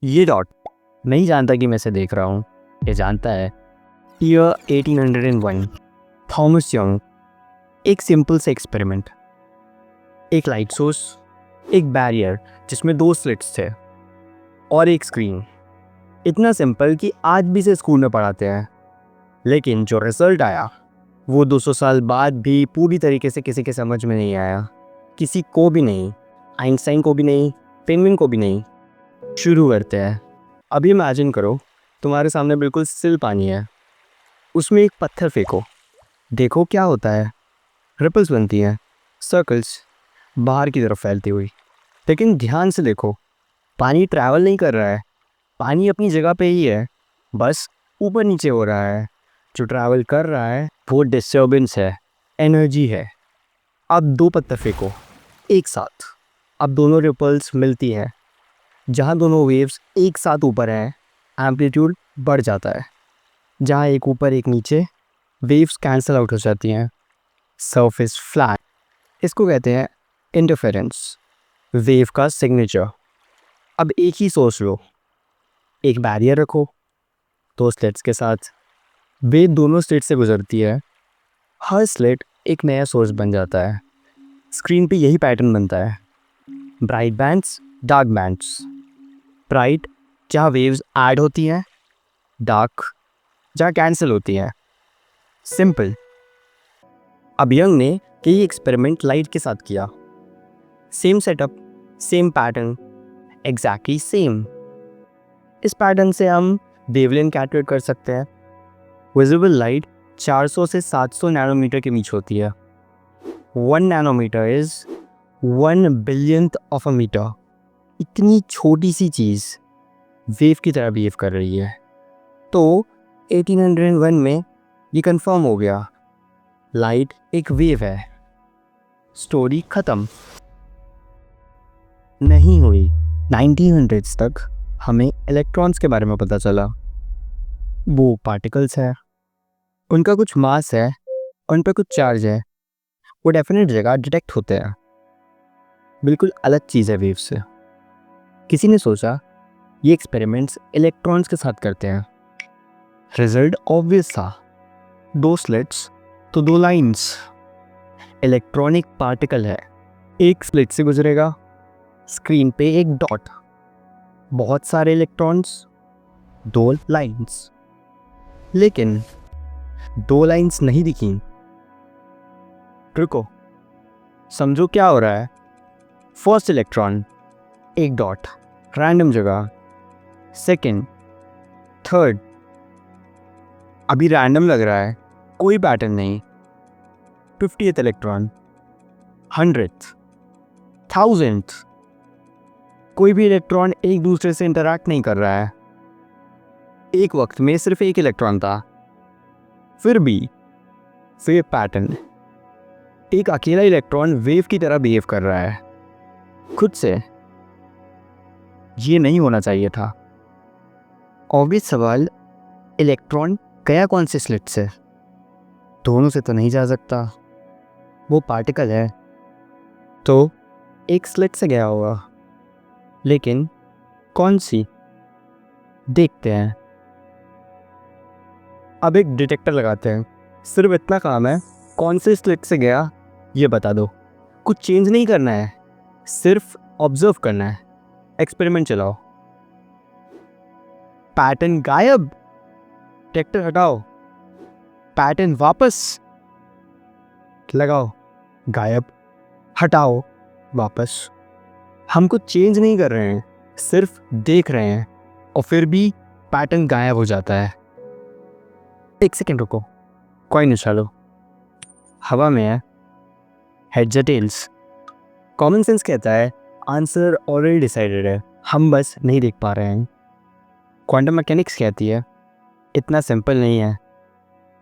ये डॉट नहीं जानता कि मैं इसे देख रहा हूँ, ये जानता है। Year 1801, Thomas young. एक सिंपल से एक्सपेरिमेंट, एक लाइट सोर्स, एक बैरियर जिसमें 2 स्लिट्स थे और एक स्क्रीन। इतना सिंपल कि आज भी इसे स्कूल में पढ़ाते हैं। लेकिन जो रिजल्ट आया वो 200 साल बाद भी पूरी तरीके से किसी के समझ में नहीं आया। किसी को भी नहीं, आइंस्टाइन को भी नहीं, पेंगुइन को भी नहीं। शुरू करते हैं। अभी इमेजिन करो तुम्हारे सामने बिल्कुल स्टिल पानी है, उसमें एक पत्थर फेंको, देखो क्या होता है। रिपल्स बनती हैं, सर्कल्स बाहर की तरफ फैलती हुई। लेकिन ध्यान से देखो, पानी ट्रैवल नहीं कर रहा है, पानी अपनी जगह पे ही है, बस ऊपर नीचे हो रहा है। जो ट्रैवल कर रहा है वो डिस्टर्बेंस है, एनर्जी है। अब 2 पत्थर फेंको एक साथ, अब दोनों रिपल्स मिलती हैं। जहाँ दोनों वेव्स एक साथ ऊपर हैं, एम्पलीट्यूड बढ़ जाता है। जहाँ एक ऊपर एक नीचे, वेव्स कैंसल आउट हो जाती हैं। सरफेस फ्लैट, इसको कहते हैं इंटरफेरेंस, वेव का सिग्नेचर। अब एक ही सोच लो, एक बैरियर रखो 2 स्लिट्स के साथ, वेव दोनों स्लिट से गुजरती है। हर स्लिट एक नया सोर्स बन जाता है। स्क्रीन पे यही पैटर्न बनता है, bright bands, dark bands. Bright जहाँ वेव्स ऐड होती हैं, डार्क जहाँ कैंसिल होती हैं। सिंपल। अब यंग ने कई एक्सपेरिमेंट लाइट के साथ किया। Same setup, same pattern, exactly same. इस पैटर्न से हम वेवलेंथ कैलकुलेट कर सकते हैं। विजिबल लाइट 400 से 700 नैनोमीटर के बीच होती है। 1 nanometre is 1 billionth of a metre. इतनी छोटी सी चीज़ वेव की तरह बिहेव कर रही है। तो 1801 में ये कंफर्म हो गया, लाइट एक वेव है। स्टोरी ख़त्म नहीं हुई। 1900s तक हमें इलेक्ट्रॉन्स के बारे में पता चला। वो पार्टिकल्स है, उनका कुछ मास है, उन पर कुछ चार्ज है, वो डेफिनेट जगह डिटेक्ट होते हैं। बिल्कुल अलग चीज़ है वेव से। किसी ने सोचा ये एक्सपेरिमेंट्स इलेक्ट्रॉन्स के साथ करते हैं। रिजल्ट ऑब्वियस था, 2 स्लिट्स तो 2 लाइंस। इलेक्ट्रॉनिक पार्टिकल है, एक स्लिट से गुजरेगा, स्क्रीन पे एक डॉट। बहुत सारे इलेक्ट्रॉन्स, 2 लाइंस। लेकिन 2 लाइंस नहीं दिखी। रुको, समझो क्या हो रहा है। फर्स्ट इलेक्ट्रॉन एक डॉट, रैंडम जगह। सेकंड, थर्ड, अभी रैंडम लग रहा है, कोई पैटर्न नहीं। 50th इलेक्ट्रॉन, 100th, 1000th, कोई भी इलेक्ट्रॉन एक दूसरे से इंटरैक्ट नहीं कर रहा है। एक वक्त में सिर्फ एक इलेक्ट्रॉन था, फिर भी वेव पैटर्न। एक अकेला इलेक्ट्रॉन वेव की तरह बिहेव कर रहा है खुद से। ये नहीं होना चाहिए था। ऑब्वियस सवाल, इलेक्ट्रॉन गया कौन से स्लिट से? दोनों से तो नहीं जा सकता, वो पार्टिकल है, तो एक स्लिट से गया होगा। लेकिन कौन सी? देखते हैं। अब एक डिटेक्टर लगाते हैं। सिर्फ इतना काम है, कौन से स्लिट से गया ये बता दो। कुछ चेंज नहीं करना है, सिर्फ ऑब्जर्व करना है। एक्सपेरिमेंट चलाओ। पैटर्न गायब, डिटेक्टर हटाओ, पैटर्न वापस लगाओ, गायब, हटाओ, वापस। हम कुछ चेंज नहीं कर रहे हैं, सिर्फ देख रहे हैं, और फिर भी पैटर्न गायब हो जाता है। एक सेकेंड रुको, कॉइन उछालो, हवा में है, हेड्स या टेल्स। कॉमन सेंस कहता है आंसर ऑलरेडी डिसाइडेड है, हम बस नहीं देख पा रहे हैं। क्वांटम मैकेनिक्स कहती है इतना सिंपल नहीं है।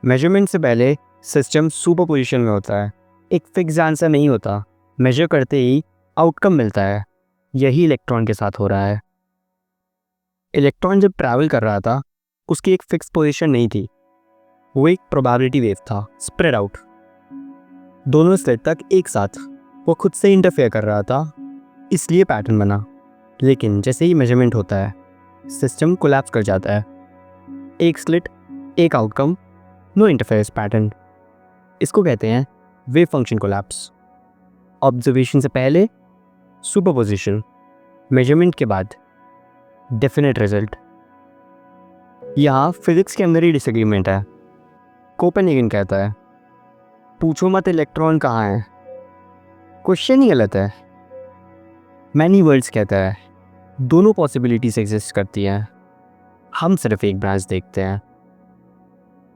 मेजरमेंट से पहले सिस्टम सुपर पोजिशन में होता है, एक फिक्स आंसर नहीं होता। मेजर करते ही आउटकम मिलता है। यही इलेक्ट्रॉन के साथ हो रहा है। इलेक्ट्रॉन जब ट्रैवल कर रहा था, उसकी एक फिक्स पोजीशन नहीं थी, वो एक प्रोबेबिलिटी वेव था, स्प्रेड आउट। दोनों स्लिट तक एक साथ, वो खुद से इंटरफेयर कर रहा था, इसलिए पैटर्न बना। लेकिन जैसे ही मेजरमेंट होता है, सिस्टम कोलैप्स कर जाता है। एक स्लिट, एक आउटकम, नो इंटरफेरेंस पैटर्न। इसको कहते हैं वेव फंक्शन कोलैप्स। ऑब्जर्वेशन से पहले सुपरपोजिशन, मेजरमेंट के बाद डेफिनेट रिजल्ट। यहाँ फिजिक्स के अंदर ही डिसएग्रीमेंट है। कोपेनहेगन कहता है पूछो मत इलेक्ट्रॉन कहाँ है, क्वेश्चन ही गलत है। मैनी वर्ल्ड्स कहता है दोनों पॉसिबिलिटीज एग्जिस्ट करती हैं, हम सिर्फ एक ब्रांच देखते हैं।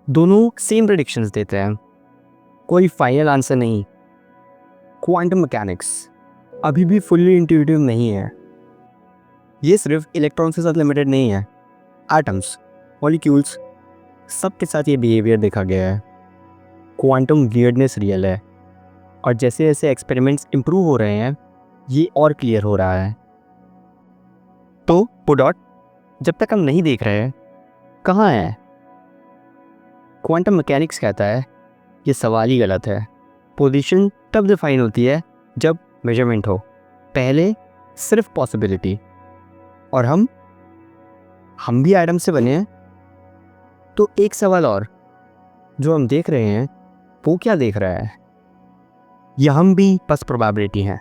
दोनों सेम प्रेडिक्शंस देते हैं, कोई फाइनल आंसर नहीं। क्वांटम मैकेनिक्स अभी भी फुल्ली इंट्यूटिव नहीं है। ये सिर्फ इलेक्ट्रॉन के साथ लिमिटेड नहीं है, एटम्स, मॉलिक्यूल्स, सब के साथ ये बिहेवियर देखा गया है। क्वांटम वियर्डनेस रियल है, और जैसे जैसे एक्सपेरिमेंट्स इम्प्रूव हो रहे हैं ये और क्लियर हो रहा है। तो पुडॉट, जब तक हम नहीं देख रहे हैं कहाँ है? क्वांटम मैकेनिक्स कहता है ये सवाल ही गलत है। पोजीशन तब डिफाइन होती है जब मेजरमेंट हो, पहले सिर्फ पॉसिबिलिटी। और हम भी एटम से बने हैं। तो एक सवाल और, जो हम देख रहे हैं वो क्या देख रहा है? या हम भी बस प्रोबेबिलिटी हैं?